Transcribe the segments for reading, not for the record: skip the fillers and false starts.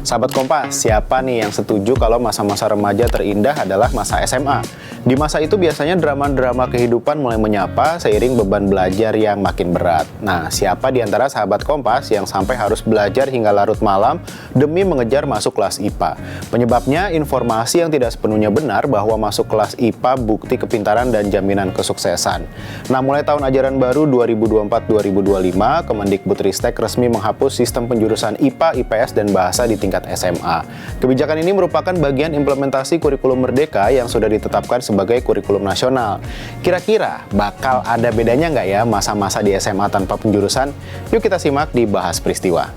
Sahabat Kompas, siapa nih yang setuju kalau masa-masa remaja terindah adalah masa SMA? Di masa itu biasanya drama-drama kehidupan mulai menyapa seiring beban belajar yang makin berat. Nah, siapa di antara sahabat Kompas yang sampai harus belajar hingga larut malam demi mengejar masuk kelas IPA? Penyebabnya informasi yang tidak sepenuhnya benar bahwa masuk kelas IPA bukti kepintaran dan jaminan kesuksesan. Nah, mulai tahun ajaran baru 2024-2025, Kemendikbudristek resmi menghapus sistem penjurusan IPA, IPS, dan Bahasa di tingkat SMA. Kebijakan ini merupakan bagian implementasi kurikulum Merdeka yang sudah ditetapkan sebagai kurikulum nasional. Kira-kira bakal ada bedanya nggak ya masa-masa di SMA tanpa penjurusan? Yuk kita simak di Bahas Peristiwa.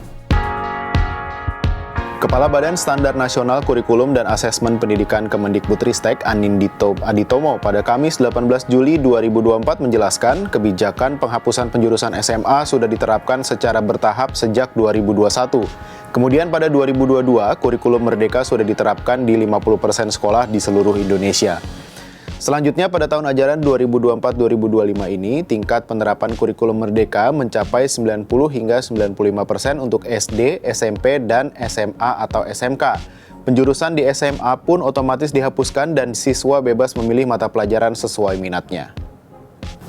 Kepala Badan Standar Nasional Kurikulum dan Asesmen Pendidikan Kemendikbudristek Anindito Aditomo pada Kamis 18 Juli 2024 menjelaskan kebijakan penghapusan penjurusan SMA sudah diterapkan secara bertahap sejak 2021. Kemudian pada 2022, kurikulum Merdeka sudah diterapkan di 50% sekolah di seluruh Indonesia. Selanjutnya pada tahun ajaran 2024-2025 ini, tingkat penerapan kurikulum Merdeka mencapai 90 hingga 95% untuk SD, SMP, dan SMA atau SMK. Penjurusan di SMA pun otomatis dihapuskan dan siswa bebas memilih mata pelajaran sesuai minatnya.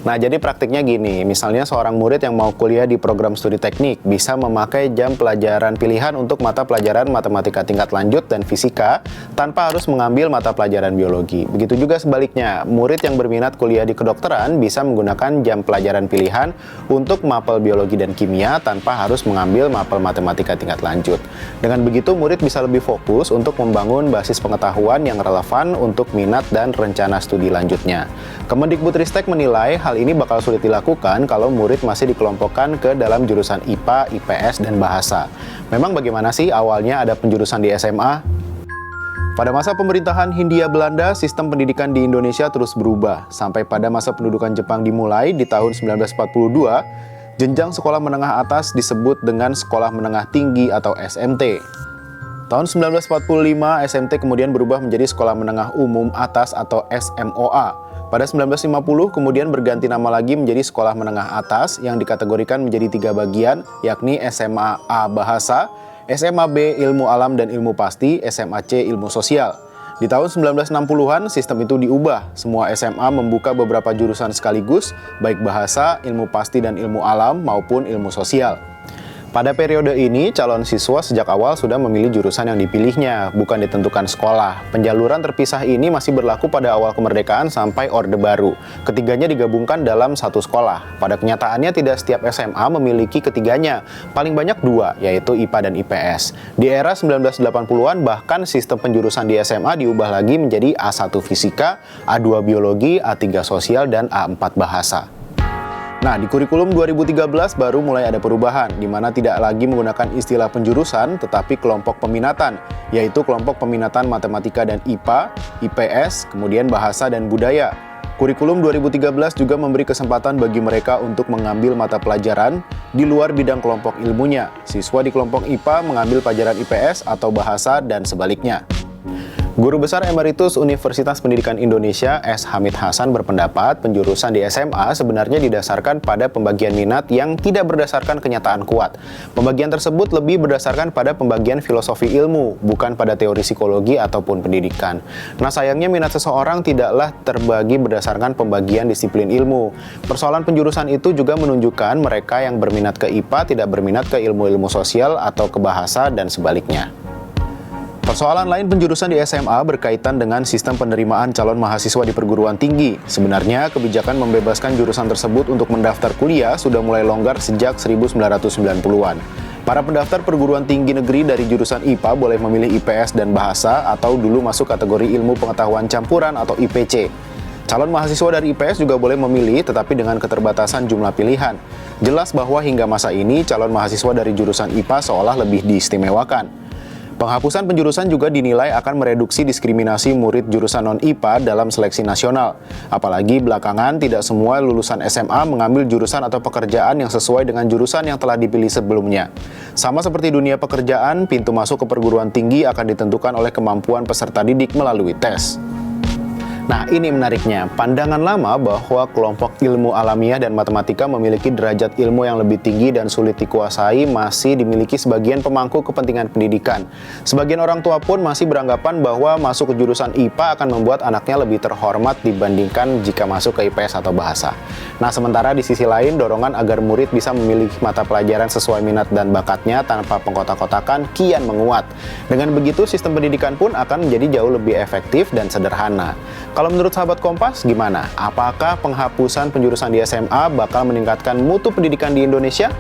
Nah, jadi praktiknya gini, misalnya seorang murid yang mau kuliah di program studi teknik bisa memakai jam pelajaran pilihan untuk mata pelajaran matematika tingkat lanjut dan fisika tanpa harus mengambil mata pelajaran biologi. Begitu juga sebaliknya, murid yang berminat kuliah di kedokteran bisa menggunakan jam pelajaran pilihan untuk mapel biologi dan kimia tanpa harus mengambil mapel matematika tingkat lanjut. Dengan begitu, murid bisa lebih fokus untuk membangun basis pengetahuan yang relevan untuk minat dan rencana studi lanjutnya. Kemendikbudristek menilai hal ini bakal sulit dilakukan kalau murid masih dikelompokkan ke dalam jurusan IPA, IPS, dan Bahasa. Memang bagaimana sih awalnya ada penjurusan di SMA? Pada masa pemerintahan Hindia Belanda, sistem pendidikan di Indonesia terus berubah. Sampai pada masa pendudukan Jepang dimulai di tahun 1942, jenjang sekolah menengah atas disebut dengan sekolah menengah tinggi atau SMT. Tahun 1945, SMT kemudian berubah menjadi sekolah menengah umum atas atau SMOA. Pada 1950 kemudian berganti nama lagi menjadi Sekolah Menengah Atas yang dikategorikan menjadi 3 bagian, yakni SMA A Bahasa, SMA B Ilmu Alam dan Ilmu Pasti, SMA C Ilmu Sosial. Di tahun 1960-an sistem itu diubah, semua SMA membuka beberapa jurusan sekaligus, baik bahasa, ilmu pasti dan ilmu alam maupun ilmu sosial. Pada periode ini, calon siswa sejak awal sudah memilih jurusan yang dipilihnya, bukan ditentukan sekolah. Penjaluran terpisah ini masih berlaku pada awal kemerdekaan sampai Orde Baru. Ketiganya digabungkan dalam satu sekolah. Pada kenyataannya tidak setiap SMA memiliki ketiganya, paling banyak 2, yaitu IPA dan IPS. Di era 1980-an, bahkan sistem penjurusan di SMA diubah lagi menjadi A1 Fisika, A2 Biologi, A3 Sosial, dan A4 Bahasa. Nah, di kurikulum 2013 baru mulai ada perubahan, di mana tidak lagi menggunakan istilah penjurusan, tetapi kelompok peminatan, yaitu kelompok peminatan matematika dan IPA, IPS, kemudian bahasa dan budaya. Kurikulum 2013 juga memberi kesempatan bagi mereka untuk mengambil mata pelajaran di luar bidang kelompok ilmunya. Siswa di kelompok IPA mengambil pelajaran IPS atau bahasa dan sebaliknya. Guru Besar Emeritus Universitas Pendidikan Indonesia S. Hamid Hasan berpendapat penjurusan di SMA sebenarnya didasarkan pada pembagian minat yang tidak berdasarkan kenyataan kuat. Pembagian tersebut lebih berdasarkan pada pembagian filosofi ilmu, bukan pada teori psikologi ataupun pendidikan. Nah, sayangnya minat seseorang tidaklah terbagi berdasarkan pembagian disiplin ilmu. Persoalan penjurusan itu juga menunjukkan mereka yang berminat ke IPA tidak berminat ke ilmu-ilmu sosial atau ke bahasa dan sebaliknya. Persoalan lain penjurusan di SMA berkaitan dengan sistem penerimaan calon mahasiswa di perguruan tinggi. Sebenarnya, kebijakan membebaskan jurusan tersebut untuk mendaftar kuliah sudah mulai longgar sejak 1990-an. Para pendaftar perguruan tinggi negeri dari jurusan IPA boleh memilih IPS dan bahasa atau dulu masuk kategori ilmu pengetahuan campuran atau IPC. Calon mahasiswa dari IPS juga boleh memilih, tetapi dengan keterbatasan jumlah pilihan. Jelas bahwa hingga masa ini, calon mahasiswa dari jurusan IPA seolah lebih diistimewakan. Penghapusan penjurusan juga dinilai akan mereduksi diskriminasi murid jurusan non-IPA dalam seleksi nasional. Apalagi belakangan tidak semua lulusan SMA mengambil jurusan atau pekerjaan yang sesuai dengan jurusan yang telah dipilih sebelumnya. Sama seperti dunia pekerjaan, pintu masuk ke perguruan tinggi akan ditentukan oleh kemampuan peserta didik melalui tes. Nah, ini menariknya. Pandangan lama bahwa kelompok ilmu alamiah dan matematika memiliki derajat ilmu yang lebih tinggi dan sulit dikuasai masih dimiliki sebagian pemangku kepentingan pendidikan. Sebagian orang tua pun masih beranggapan bahwa masuk ke jurusan IPA akan membuat anaknya lebih terhormat dibandingkan jika masuk ke IPS atau bahasa. Nah, sementara di sisi lain, dorongan agar murid bisa memilih mata pelajaran sesuai minat dan bakatnya tanpa pengkotak-kotakan kian menguat. Dengan begitu, sistem pendidikan pun akan menjadi jauh lebih efektif dan sederhana. Kalau menurut sahabat Kompas, gimana? Apakah penghapusan penjurusan di SMA bakal meningkatkan mutu pendidikan di Indonesia?